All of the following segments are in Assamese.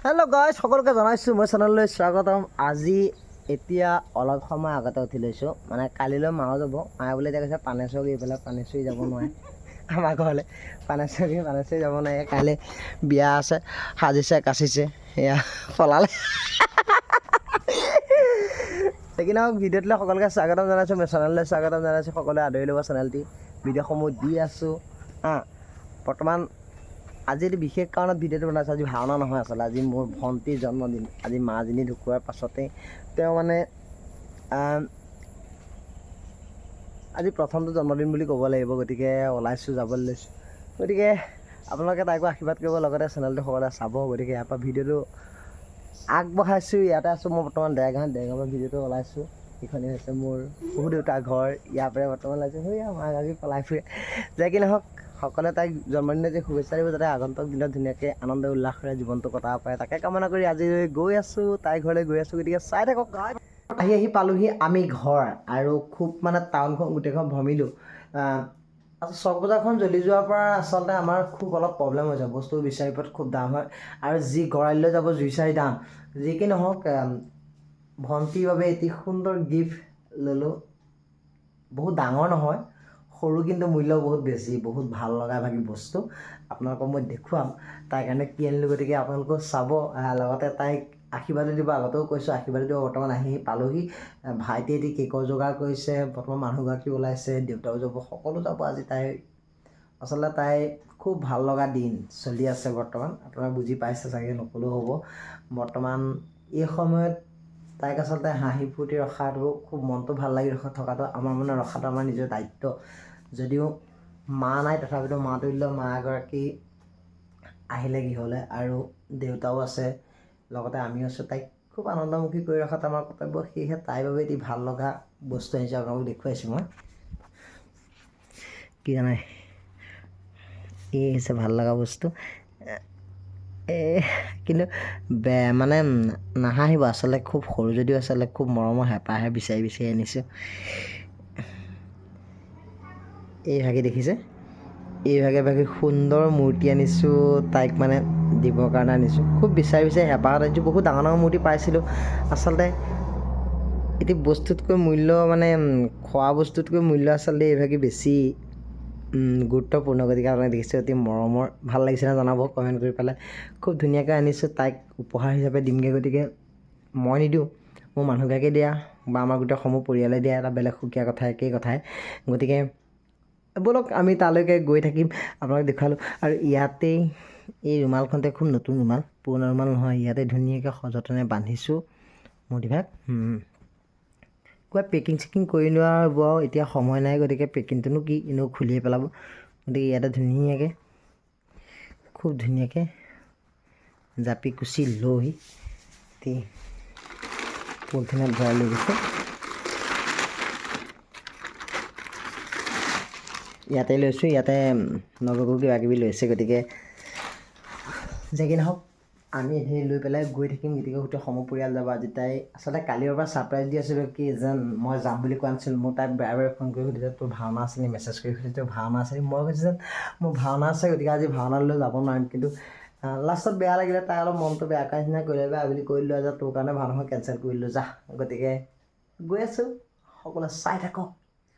হেল্ল' গাইজ, সকলোকে জনাইছোঁ মই চেনেললৈ স্বাগতম। আজি এতিয়া অলপ সময় আগতে উঠি লৈছোঁ, মানে কালিলৈ মাও যাব। মায়ে বোলে এতিয়া কৈছে পানেশ্বৰ গৈ পেলাই পানেশ্বৰী যাব নোৱাৰে আমাৰ ঘৰলৈ। পানেশ্বৰী যাব নোৱাৰে, কাইলৈ বিয়া আছে, সাজিছে কাচিছে এয়া পলালে। সেইখিনি ভিডিঅ'টোলৈ সকলোকে স্বাগতম জনাইছোঁ, মই চেনেললৈ স্বাগতম জনাইছোঁ। সকলোৱে আদৰি ল'ব চেনেলটি, ভিডিঅ'সমূহ দি আছোঁ। বৰ্তমান আজি এটি বিশেষ কাৰণত ভিডিঅ'টো বনাইছোঁ। আজি ভাওনা নহয়, আচলতে আজি মোৰ ভণ্টিৰ জন্মদিন। আজি মাজনী ঢুকোৱাৰ পাছতে তেওঁ মানে আজি প্ৰথমটো জন্মদিন বুলি ক'ব লাগিব। গতিকে ওলাইছোঁ, যাবলৈ লৈছোঁ। গতিকে আপোনালোকে তাইকো আশীৰ্বাদ কৰিব, লগতে চেনেলটো সকলোৱে চাব। গতিকে ইয়াৰ পৰা ভিডিঅ'টো আগবঢ়াইছোঁ। ইয়াতে আছোঁ মই বৰ্তমান দেৰগাঁৱৰ পৰা ভিডিঅ'টো ওলাইছোঁ। এইখনেই হৈছে মোৰ শহু দেউতাৰ ঘৰ। ইয়াৰ পৰাই বৰ্তমান ওলাইছোঁ। সেয়া মাগাবী পলাই ফুৰে। যে কি নহওক, সকলোৱে তাইক জন্মদিনৰ যে শুভেচ্ছা দিব, যাতে আগন্তুক দিনত ধুনীয়াকৈ আনন্দ উল্লাসেৰে জীৱনটো কটাব পাৰে, তাকে কামনা কৰি আজি গৈ আছোঁ, তাইৰ ঘৰলৈ গৈ আছোঁ। গতিকে চাই থাকক। আহি পালোহি আমি ঘৰ, আৰু খুব মানে টাউনখন গোটেইখন ভ্ৰমিলোঁ। চক বজাৰখন জ্বলি যোৱাৰ পৰা আচলতে আমাৰ খুব অলপ প্ৰব্লেম হৈছে। বস্তু বিচাৰি পোৱাত খুব দাম হয়, আৰু যি গড়ালিলৈ যাব জুইচাৰি দাম। যি কি নহওক, ভণ্টিৰ বাবে এটি সুন্দৰ গিফ্ট ল'লোঁ। বহুত ডাঙৰ নহয়, সৰু, কিন্তু মূল্য বহুত বেছি, বহুত ভাল লগা ভাগি বস্তু আপোনালোকক মই দেখুৱাম। তাইৰ কাৰণে কি আনিলোঁ, গতিকে আপোনালোকেও চাব, লগতে তাইক আশীৰ্বাদো দিব। আগতেও কৈছোঁ আশীৰ্বাদো দিব। বৰ্তমান আহি পালোহি। ভাইটিয়ে এটি কেকৰ যোগাৰ কৰিছে, বৰ্তমান মানুহগৰাকী ওলাইছে, দেউতাও যাব, সকলো যাব আজি। আচলতে তাই খুব ভাল লগা দিন চলি আছে বৰ্তমান। আপোনালোকে বুজি পাইছে চাগে, নকলেও হ'ব। বৰ্তমান এই সময়ত তাইক আচলতে হাঁহি ফূৰ্তি ৰখাটো, খুব মনটো ভাল লাগি থকাটো আমাৰ মানে ৰখাটো আমাৰ নিজৰ দায়িত্ব। যদিও মা নাই, তথাপিতো মা তুল্য মা এগৰাকী আহিলে গৃহলৈ, আৰু দেউতাও আছে, লগতে আমিও আছোঁ। তাইক খুব আনন্দমুখী কৰি ৰখাটো আমাৰ কৰ্তব্য। সেয়েহে তাইৰ বাবে এটি ভাল লগা বস্তু আহিছে, আপোনালোকক দেখুৱাইছোঁ মই। কি জানে, এই হৈছে ভাল লগা বস্তু। কিন্তু মানে নাহাঁহিব, আচলতে খুব সৰু যদিও আচলতে খুব মৰমৰ হেঁপাহে বিচাৰি আনিছোঁ। এইভাগে দেখিছে, এইভাগে সুন্দৰ মূৰ্তি আনিছোঁ, তাইক মানে দিবৰ কাৰণে আনিছোঁ। খুব বিচাৰি হেঁপাহত আনিছোঁ। বহুত ডাঙৰ মূৰ্তি পাইছিলোঁ। আচলতে এটি বস্তুতকৈ মূল্য, মানে খোৱা বস্তুতকৈ মূল্য আচলতে এইভাগে বেছি গুৰুত্বপূৰ্ণ। গতিকে আপোনালোকে দেখিছে, অতি মৰমৰ, ভাল লাগিছেনে জনাব কমেণ্ট কৰি পেলাই। খুব ধুনীয়াকৈ আনিছোঁ, তাইক উপহাৰ হিচাপে দিমগৈ। গতিকে মই নিদিওঁ, মোৰ মানুহগৰাকীয়ে দিয়া বা আমাৰ গোটেই সমূহ পৰিয়ালে দিয়া এটা বেলেগ সুকীয়া কথা, একেই কথাই। গতিকে ব'লক আমি তালৈকে গৈ থাকিম, আপোনালোক দেখুৱালোঁ। আৰু ইয়াতেই এই ৰুমালখনতে, খুব নতুন ৰুমাল, পুৰণা ৰুমাল নহয়, ইয়াতে ধুনীয়াকৈ সযতনে বান্ধিছোঁ মূৰ্তিভাগ। কিবা পেকিং চেকিং কৰি লোৱা হ'ব, এতিয়া সময় নাই। গতিকে পেকিংটোনো কি, এনেও খুলিয়ে পেলাব। গতিকে ইয়াতে ধুনীয়াকৈ, খুব ধুনীয়াকৈ জাপি কুচি লৈ পলিথিনত ভৰাই লৈ গৈছে। ইয়াতে লৈছোঁ, ইয়াতে নবকো কিবা কিবি লৈছে। গতিকে যে কি নহওক, আমি সেই লৈ পেলাই গৈ থাকিম। গতিকে গোটেই সমূহ পৰিয়াল যাব। আজি তাই আচলতে কালিৰ পৰা ছাৰপ্ৰাইজ দি আছিলোঁ, কি যেন মই যাম বুলি কোৱা নাছিলোঁ। মোৰ তাইক বাৰে বাৰে ফোন কৰি সুধিছে, তোৰ ভাওনা আছে নি, মেছেজ কৰি সুধিছে তোৰ ভাওনা আছে নি। মই কৈছোঁ যেন মোৰ ভাওনা আছে, গতিকে আজি ভাওনালৈ যাব নোৱাৰিম। কিন্তু লাষ্টত বেয়া লাগিলে, তাই অলপ মনটো বেয়া কৰা নিচিনা কৰিলে, বেয়া বুলি কৈ দিলোঁ যে তোৰ কাৰণে ভাওনাখন কেঞ্চেল কৰিলোঁ যা। গতিকে গৈ আছোঁ, সকলোৱে চাই থাকক।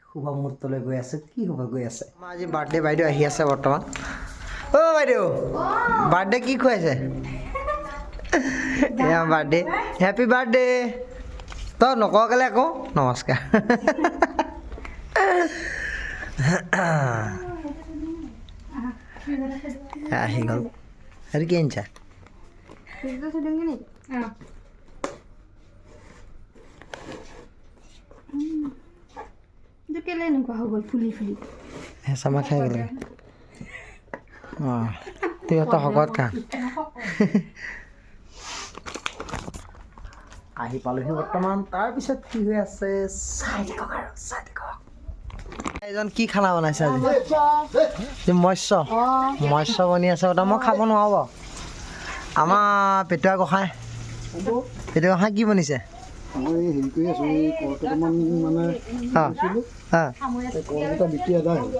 শুভ মুহূৰ্তলৈ গৈ আছোঁ, কি হ'ব গৈ আছে। আমাৰ আজি বাৰ্থডে বাইদেউ আহি আছে বৰ্তমান। অ' বাইদেউ, বাৰ্থডে কি খুৱাইছে? এয়া বাৰ্থডে, হেপী বাৰ্থডে। তই নকওঁ কেলৈ আকৌ, নমস্কাৰ। আহি গ'ল। আৰু কি আনিছা? কেলে এনেকুৱা হৈ গ'ল ফুলি ফুলি? হেঁচা মাৰ খাই গ'লে। অঁ, তুমিতো শকত খা। আহি পালোহি বৰ্তমান। তাৰপিছত কি হৈ আছে চাই থাকক আৰু চাই থাকক। এজন কি খানা বনাইছে আজি? মৎস্য বনি আছে। মই খাব নোৱাৰোঁ বাৰু। আমাৰ পেটুৱা গোঁসাই কি বনিছে? মই হেৰি কৰি আছোঁ, এই কল কেইটামান মানে কলকেইটা বিক্ৰী আদায় হ'ল।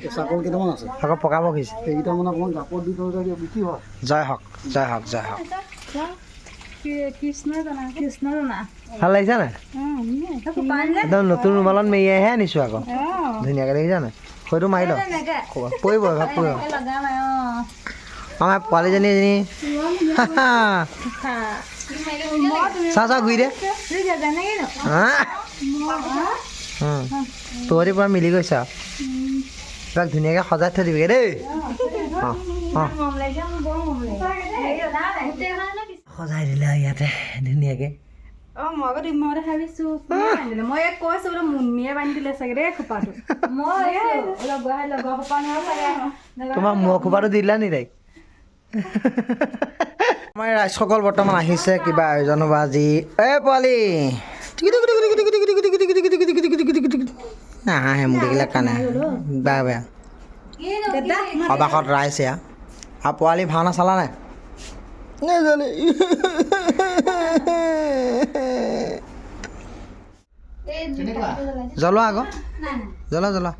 কেঁচা কল কেইটামান আছে, আকৌ পকাব খুজিছে। সেইকেইটা মানে অকণমান জাপত দি থৈ বিক্ৰী হয়। জয় হওক, জয় হওক, জয় হওক। কৃষ্ণ জানা ভাল লাগিছে নাই একদম নতুন ৰুমালত মেৰিয়াইহে আনিছোঁ আকৌ ধুনীয়াকৈ দেখিছা নাই সৈটো মাৰি লওঁ পৰিব এভাগ পৰিব আমাৰ পোৱালীজনী এজনী চাওঁ ঘূৰি দে তহঁতি পূৰা মিলি গৈছে আৰু এইবিলাক ধুনীয়াকৈ সজাই থৈ দিবিগৈ দেই সজাই দিলে আৰু ইয়াতে ধুনীয়াকৈ মই আকৌ মই ভাবিছোঁ মই ইয়াক কৈছোঁ বোলে মুন্মিয়ে বান্ধি দিলে চাগে দেই খোপাটো লগৰ খোপা নহয় তোমাৰ মূৰ খোপাটো দি দিলা নি তাইক আমাৰ ৰাইজসকল বৰ্তমান আহিছে কিবা আয়োজন হ'ব আজি পোৱালি নাহাঁহে মোক দেখিলে কানে বেয়া বেয়া সবাসত ৰাইজ এয়া আৰু পোৱালি ভাওনা চালা নাই জ্বলোৱা আকৌ জ্বলোৱা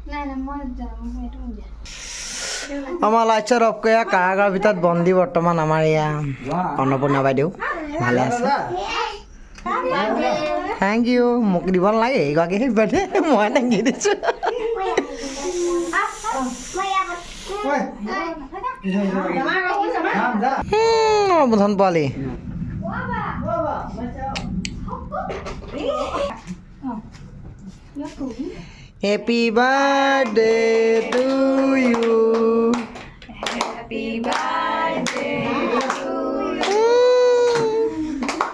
আমাৰ লাইটছত অফ কৰি কাৰাগাৰৰ ভিতৰত বন্দী বৰ্তমান আমাৰ এয়া অন্নপূৰ্ণা বাইদেউ ভালে আছে থেংক ইউ মোক দিব নালাগে এইগৰাকী বাৰ্থডে মই থেংক ইউ দিছোঁ বুধন পোৱালি happy birthday to you Happy birthday to you.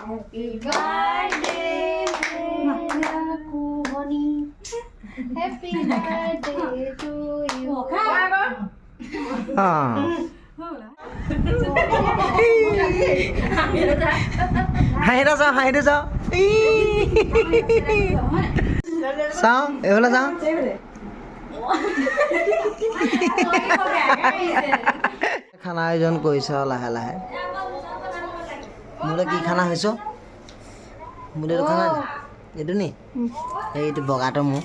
Happy birthday, Kuhoni. Happy birthday to you. হাঁহিটা চাওঁ চাওঁ এইফালে চাওঁ খানা আয়োজন কৰিছে আৰু লাহে লাহে মোলৈ কি খানা হৈছ মোলৈ এইটো খানা এইটো নি এইটো বগাটো মোৰ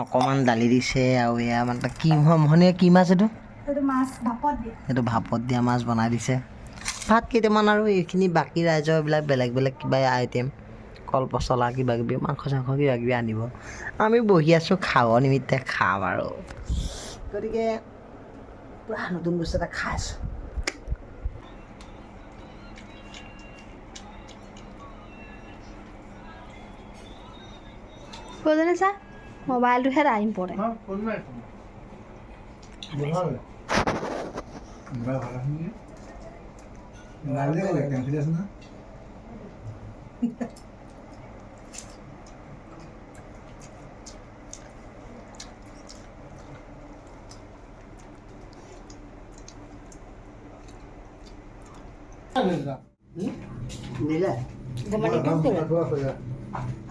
অকণমান দালি দিছে আৰু এয়া মানে কি মহনীয়া কি মাছ এইটো এইটো ভাপত দিয়া মাছ বনাই দিছে ভাত কেইটামান আৰু এইখিনি বাকী ৰাইজৰ এইবিলাক বেলেগ বেলেগ কিবা আইটেম কল পচলা কিবা কিবি মাংস চাংস কিবা কিবি আনিব আমি বহি আছোঁ খাব নিমিত্তে খাম আৰু গতিকে পূৰা নতুন বস্তু এটা খাই আছোঁ ক'লে চা মোবাইলটোহে টাইম পৰে দিলে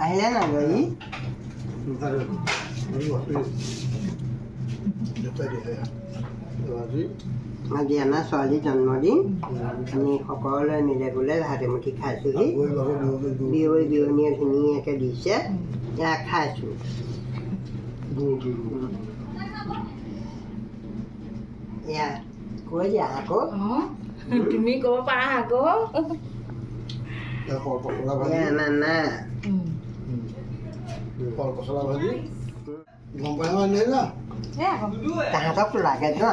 আহিলে নাই গৈ আজি আমাৰ ছোৱালীৰ জন্মদিন আমি সকলোৱে মিলে বোলে হাতেমুঠি খাইছোঁহি বিয়নীয়ে ধুনীয়াকৈ দিছে এয়া খাইছোঁ এয়া কৈ দিয়া আকৌ তুমি ক'ব পাৰা আকৌ না পচলা ভাজি গম পাই মানে না তাহাঁতক লাগে ন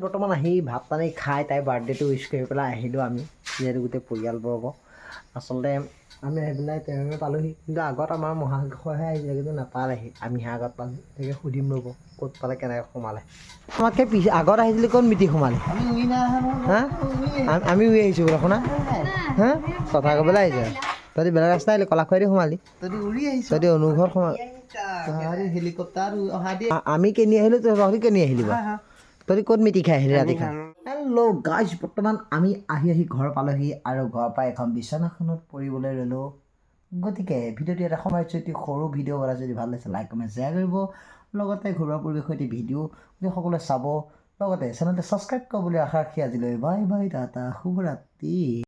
বৰ্তমান আহি ভাত পানী খাই তাই বাৰ্থডেটো উইচ কৰি পেলাই আহিলোঁ আমি যিহেতু গোটেই পৰিয়ালবৰ্গ আচলতে আমি আহি পেলাই তেওঁহে পালোঁহি কিন্তু আগত আমাৰ মহাশয়হে আহিছিলে কিন্তু নাপালেহি আমিহে আগত পালোঁ তাকে সুধিম ৰ'ব ক'ত পালে কেনেকৈ সোমালে আমাতকৈ আগত আহিছিলোঁ ক'ত মিটিং সোমালে হা আমি উৰি আহিছোঁ বোলে শুনা হা কথা ক'বলৈ আহিছে তহঁতি বেলেগ ৰাস্তা আহিলি কলাখুৱাইদি সোমালি তহঁতি অনুঘৰত সোমালি হেলিকপ্টাৰ আমি কেনি আহিলোঁ তহঁতি কেনি আহিলি বাৰু তহঁতি ক'ত মিটিং খাই আহিলি ৰাতি খাই হেল্ল' গাইজ বৰ্তমান আমি আহি ঘৰ পালোহি আৰু ঘৰৰ পৰা এখন বিচনাখনত পৰিবলৈ ৰ'লোঁ গতিকে ভিডিঅ'টো এটা সময়ত যদি সৰু ভিডিঅ' বনাই যদি ভাল লাগিছে লাইক কমেণ্ট শ্বেয়াৰ কৰিব লগতে ঘৰুৱা পৰিৱেশৰ সৈতে ভিডিঅ' যদি সকলোৱে চাব লগতে চেনেলটো ছাবস্ক্ৰাইব কৰিবলৈ আশা ৰাখি আজিলৈ বাই বাই টাটা শুভৰাত্ৰি